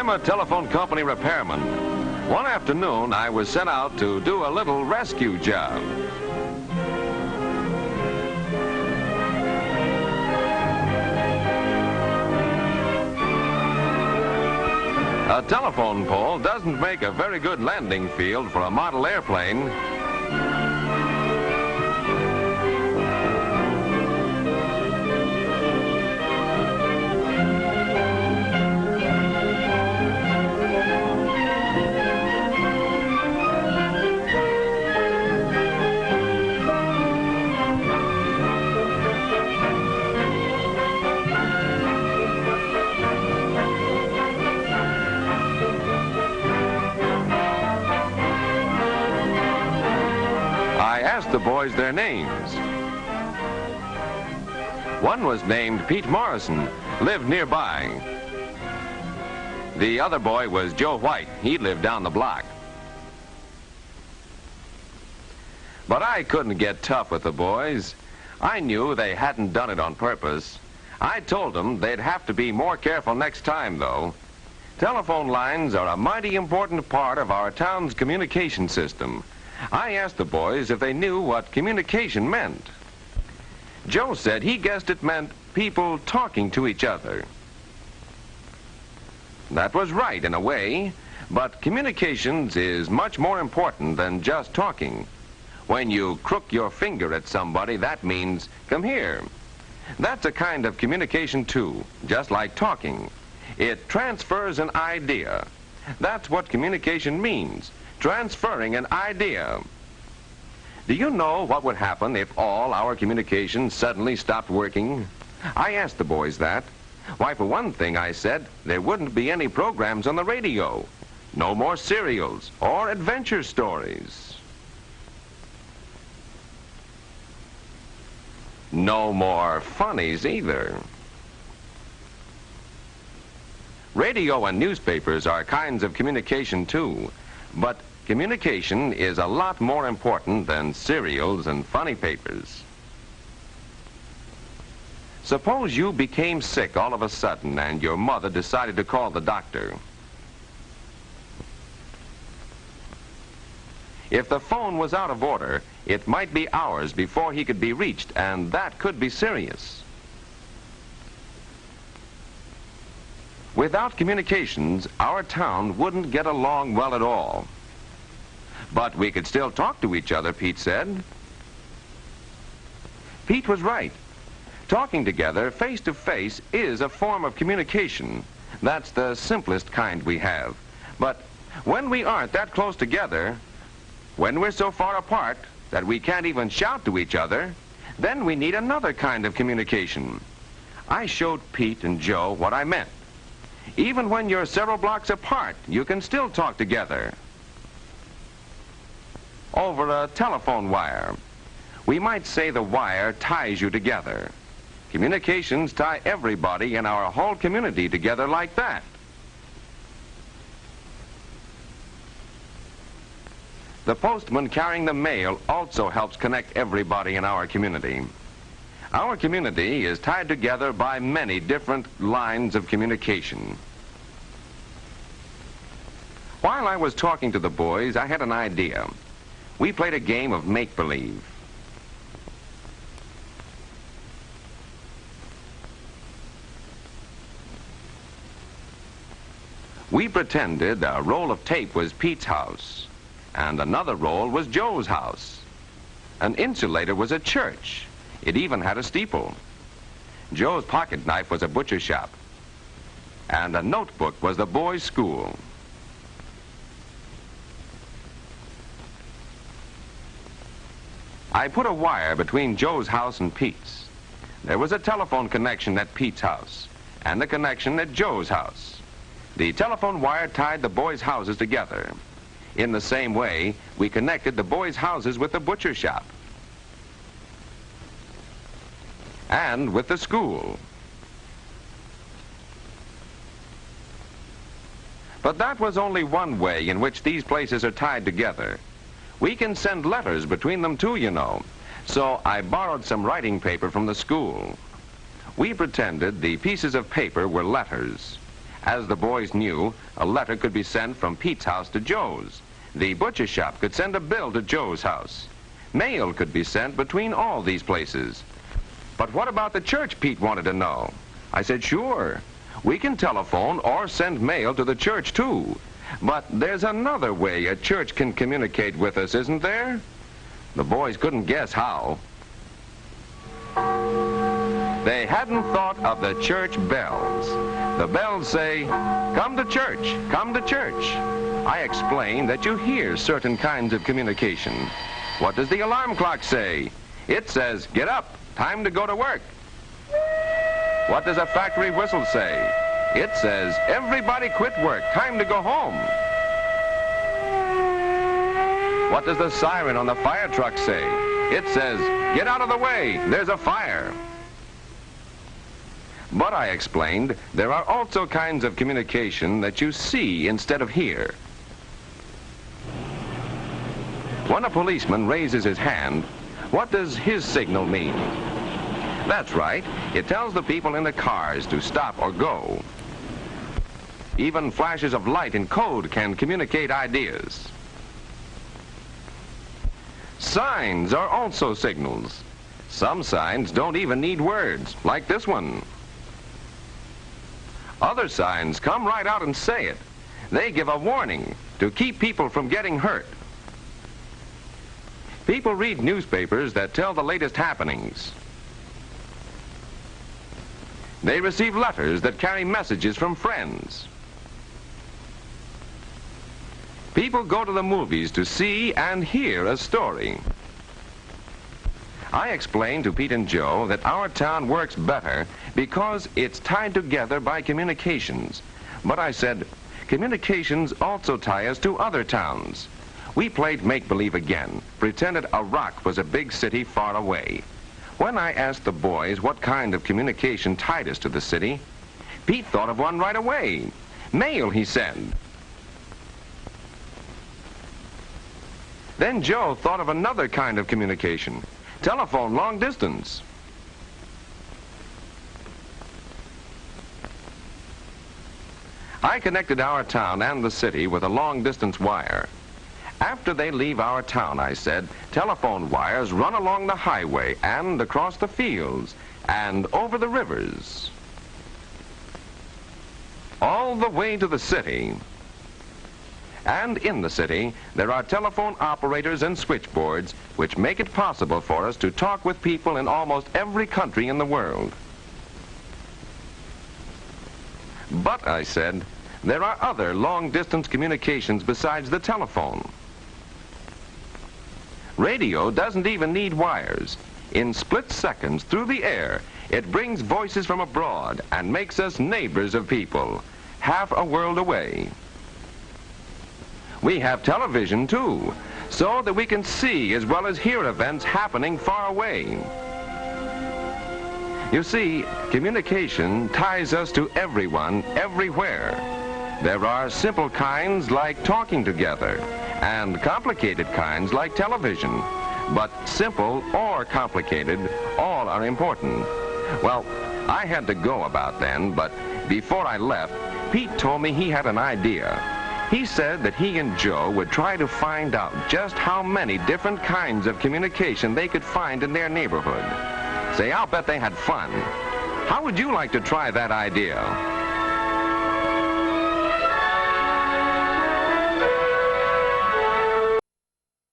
I'm a telephone company repairman. One afternoon, I was sent out to do a little rescue job. A telephone pole doesn't make a very good landing field for a model airplane. I asked the boys their names. One was named Pete Morrison, lived nearby. The other boy was Joe White. He lived down the block. But I couldn't get tough with the boys. I knew they hadn't done it on purpose. I told them they'd have to be more careful next time, though. Telephone lines are a mighty important part of our town's communication system. I asked the boys if they knew what communication meant. Joe said he guessed it meant people talking to each other. That was right in a way, but communications is much more important than just talking. When you crook your finger at somebody, that means, "Come here." That's a kind of communication too, just like talking. It transfers an idea. That's what communication means. Transferring an idea. Do you know what would happen if all our communications suddenly stopped working? I asked the boys that. Why, for one thing, I said, there wouldn't be any programs on the radio. No more serials or adventure stories. No more funnies either. Radio and newspapers are kinds of communication too, but communication is a lot more important than serials and funny papers. Suppose you became sick all of a sudden and your mother decided to call the doctor. If the phone was out of order, it might be hours before he could be reached, and that could be serious. Without communications, our town wouldn't get along well at all. But we could still talk to each other, Pete said. Pete was right. Talking together face to face is a form of communication. That's the simplest kind we have. But when we aren't that close together, when we're so far apart that we can't even shout to each other, then we need another kind of communication. I showed Pete and Joe what I meant. Even when you're several blocks apart, you can still talk together. Over a telephone wire. We might say the wire ties you together. Communications tie everybody in our whole community together like that. The postman carrying the mail also helps connect everybody in our community. Our community is tied together by many different lines of communication. While I was talking to the boys, I had an idea. We played a game of make-believe. We pretended a roll of tape was Pete's house, and another roll was Joe's house. An insulator was a church. It even had a steeple. Joe's pocket knife was a butcher shop, and a notebook was the boys' school. I put a wire between Joe's house and Pete's. There was a telephone connection at Pete's house and a connection at Joe's house. The telephone wire tied the boys' houses together. In the same way, we connected the boys' houses with the butcher shop and with the school. But that was only one way in which these places are tied together. We can send letters between them too, you know. So I borrowed some writing paper from the school. We pretended the pieces of paper were letters, As the boys knew, a letter could be sent from Pete's house to Joe's. The butcher shop could send a bill to Joe's house. Mail could be sent between all these places. But what about the church, Pete wanted to know. I said, sure. We can telephone or send mail to the church, too. But there's another way a church can communicate with us, isn't there? The boys couldn't guess how. They hadn't thought of the church bells. The bells say, come to church, come to church. I explained that you hear certain kinds of communication. What does the alarm clock say? It says, get up, time to go to work. What does a factory whistle say? It says, everybody quit work, time to go home. What does the siren on the fire truck say? It says, get out of the way, there's a fire. But I explained, there are also kinds of communication that you see instead of hear. When a policeman raises his hand, what does his signal mean? That's right, it tells the people in the cars to stop or go. Even flashes of light in code can communicate ideas. Signs are also signals. Some signs don't even need words, like this one. Other signs come right out and say it. They give a warning to keep people from getting hurt. People read newspapers that tell the latest happenings. They receive letters that carry messages from friends. People go to the movies to see and hear a story. I explained to Pete and Joe that our town works better because it's tied together by communications. But I said, communications also tie us to other towns. We played make-believe again, pretended a rock was a big city far away. When I asked the boys what kind of communication tied us to the city, Pete thought of one right away. Mail, he said. Then Joe thought of another kind of communication. Telephone long distance. I connected our town and the city with a long-distance wire. After they leave our town, I said, telephone wires run along the highway and across the fields and over the rivers, all the way to the city. And in the city, there are telephone operators and switchboards which make it possible for us to talk with people in almost every country in the world. But, I said, there are other long-distance communications besides the telephone. Radio doesn't even need wires. In split seconds, through the air, it brings voices from abroad and makes us neighbors of people, half a world away. We have television, too, so that we can see as well as hear events happening far away. You see, communication ties us to everyone, everywhere. There are simple kinds like talking together, and complicated kinds like television. But simple or complicated, all are important. Well, I had to go about then, but before I left, Pete told me he had an idea. He said that he and Joe would try to find out just how many different kinds of communication they could find in their neighborhood. Say, I'll bet they had fun. How would you like to try that idea?